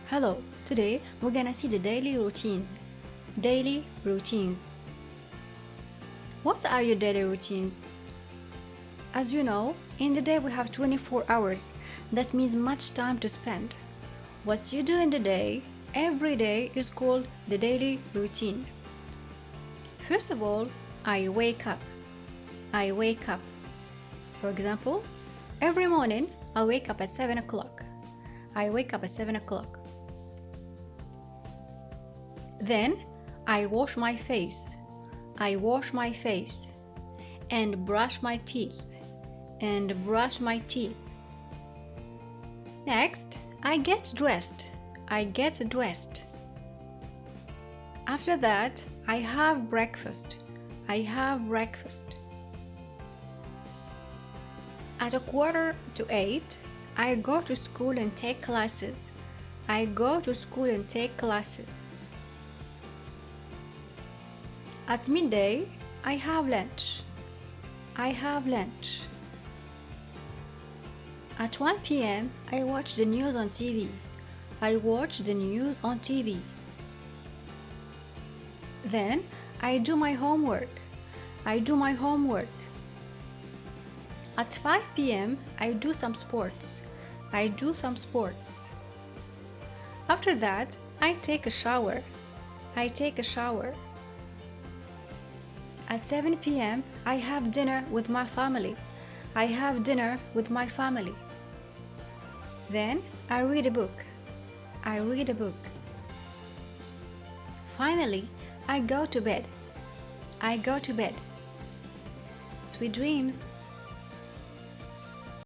Hello, today we're gonna see the daily routines. Daily routines. What are your daily routines? As you know, in the day we have 24 hours. That means much time to spend. What you do in the day, every day, is called the daily routine. First of all, I wake up. I wake up. For example, every morning I wake up at 7 o'clock. I wake up at 7 o'clock. Then I wash my face. I wash my face and brush my teeth and brush my teeth. Next, I get dressed. I get dressed. After that, I have breakfast. I have breakfast. At 7:45, I go to school and take classes. I go to school and take classes. At midday, I have lunch. I have lunch. At 1 p.m., I watch the news on TV. I watch the news on TV. Then, I do my homework. I do my homework. At 5 p.m., I do some sports. I do some sports. After that, I take a shower. I take a shower. At 7 p.m., I have dinner with my family. I have dinner with my family. Then I read a book. I read a book. Finally, I go to bed. I go to bed. Sweet dreams.